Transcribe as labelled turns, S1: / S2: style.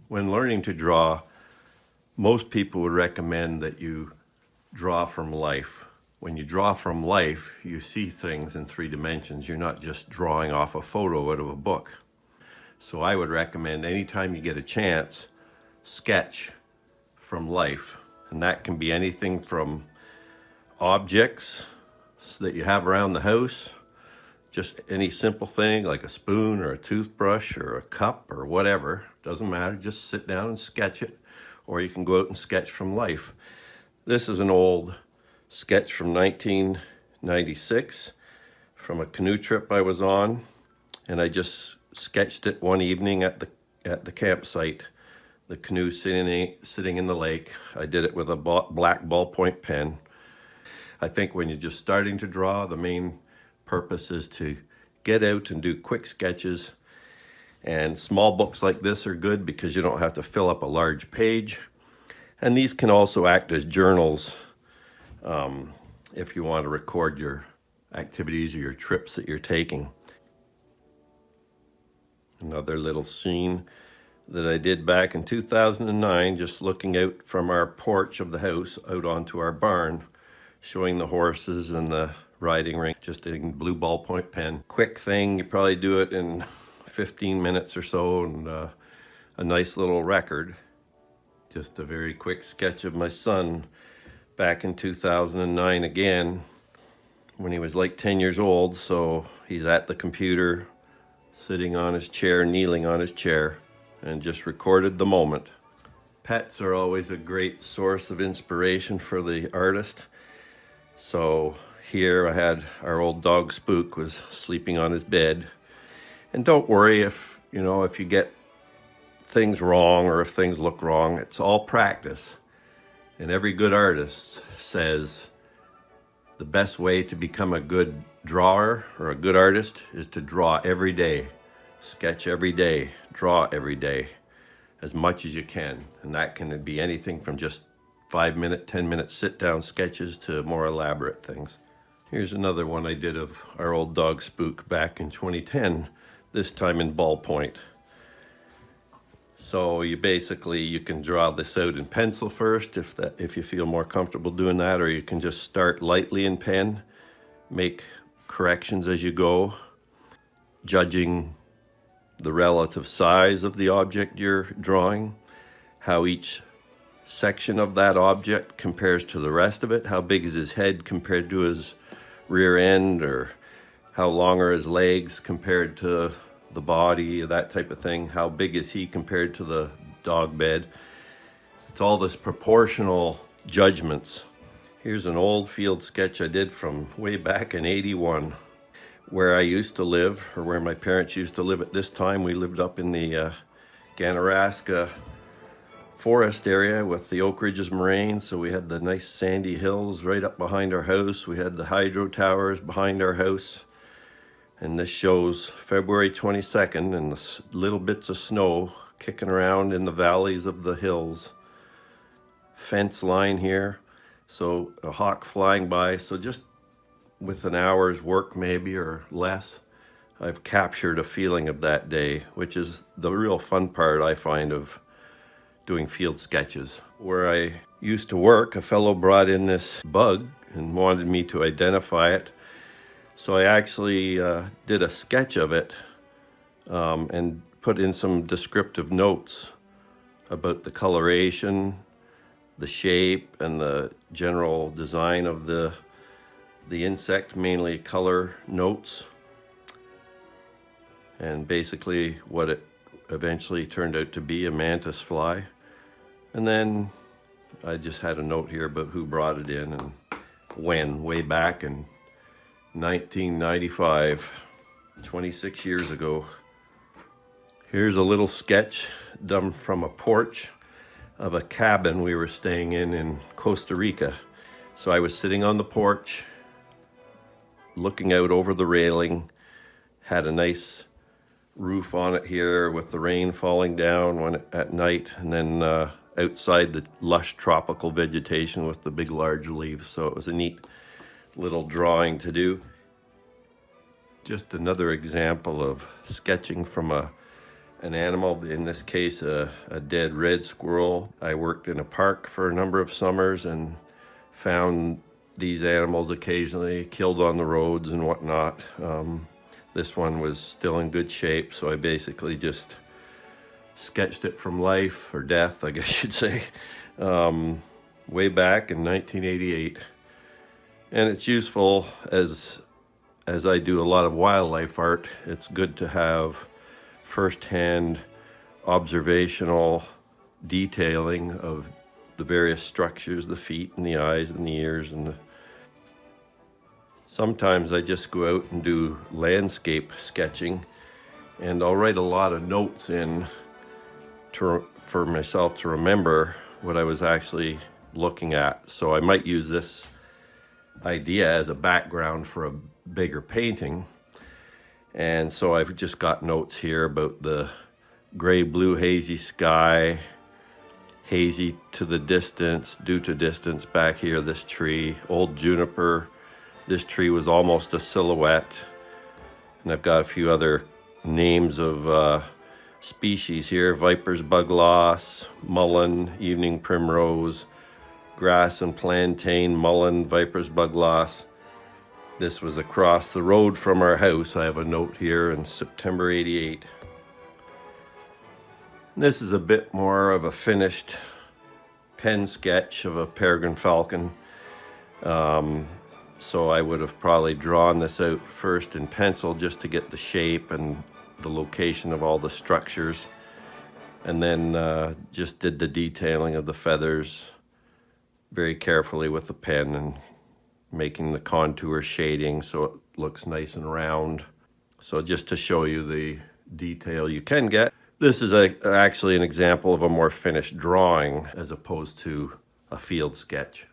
S1: When learning to draw, most people would recommend that you draw from life. When you draw from life, you see things in 3 dimensions. You're not just drawing off a photo out of a book. So I would recommend anytime you get a chance, sketch from life. And that can be anything from objects that you have around the house, just any simple thing like a spoon or a toothbrush or a cup or whatever. Doesn't matter, just sit down and sketch it. Or you can go out and sketch from life. This is an old sketch from 1996 from a canoe trip I was on, and I just sketched it one evening at the campsite. The canoe sitting in the lake. I did it with a black ballpoint pen. I think when you're just starting to draw, the main purpose is to get out and do quick sketches. And small books like this are good because you don't have to fill up a large page. And these can also act as journals if you want to record your activities or your trips that you're taking. Another little scene that I did back in 2009, just looking out from our porch of the house out onto our barn, showing the horses and the riding rink, just in blue ballpoint pen. Quick thing, you probably do it in 15 minutes or so, and a nice little record. Just a very quick sketch of my son back in 2009 again, when he was like 10 years old. So he's at the computer, sitting on his chair, kneeling on his chair, and just recorded the moment. Pets are always a great source of inspiration for the artist. So here I had our old dog Spook was sleeping on his bed. And don't worry if you get things wrong or if things look wrong. It's all practice. And every good artist says the best way to become a good drawer or a good artist is to draw every day, sketch every day, draw every day, as much as you can. And that can be anything from just 5-minute, 10-minute sit-down sketches to more elaborate things. Here's another one I did of our old dog Spook back in 2010, this time in ballpoint. So you can draw this out in pencil first if you feel more comfortable doing that, or you can just start lightly in pen, make corrections as you go, judging the relative size of the object you're drawing, how each section of that object compares to the rest of it, how big is his head compared to his rear end, or how long are his legs compared to the body, that type of thing. How big is he compared to the dog bed? It's all this proportional judgments. Here's an old field sketch I did from way back in '81, where I used to live, or where my parents used to live at this time. We lived up in the Ganaraska forest area with the Oak Ridges moraine, so we had the nice sandy hills right up behind our house. We had the hydro towers behind our house. And this shows February 22nd and the little bits of snow kicking around in the valleys of the hills. Fence line here, so a hawk flying by. So just with an hour's work maybe or less, I've captured a feeling of that day, which is the real fun part I find of doing field sketches. Where I used to work, a fellow brought in this bug and wanted me to identify it. So I actually did a sketch of it and put in some descriptive notes about the coloration, the shape, and the general design of the insect, mainly color notes, and basically what it eventually turned out to be, a mantis fly. And then I just had a note here about who brought it in and when, way back in 1995, 26 years ago. Here's a little sketch done from a porch of a cabin we were staying in Costa Rica. So I was sitting on the porch, looking out over the railing, had a nice roof on it here with the rain falling down at night, and then outside the lush tropical vegetation with the big large leaves. So it was a neat little drawing to do. Just another example of sketching from a an animal, in this case a dead red squirrel. I worked in a park for a number of summers and found these animals occasionally killed on the roads and whatnot. This one was still in good shape, so I basically just sketched it from life, or death I guess you'd say, way back in 1988. And it's useful as I do a lot of wildlife art. It's good to have first-hand observational detailing of the various structures, the feet and the eyes and the ears. And sometimes I just go out and do landscape sketching, and I'll write a lot of notes in for myself to remember what I was actually looking at. So I might use this idea as a background for a bigger painting. And so I've just got notes here about the gray blue hazy sky, hazy to the distance, due to distance back here, this tree, old juniper. This tree was almost a silhouette. And I've got a few other names of species here: viper's bugloss, mullein, evening primrose, grass and plantain, mullein, viper's bugloss. This was across the road from our house. I have a note here in September 88. This is a bit more of a finished pen sketch of a peregrine falcon. So I would have probably drawn this out first in pencil just to get the shape and the location of all the structures, and then just did the detailing of the feathers very carefully with the pen and making the contour shading so it looks nice and round. So just to show you the detail you can get. This is actually an example of a more finished drawing as opposed to a field sketch.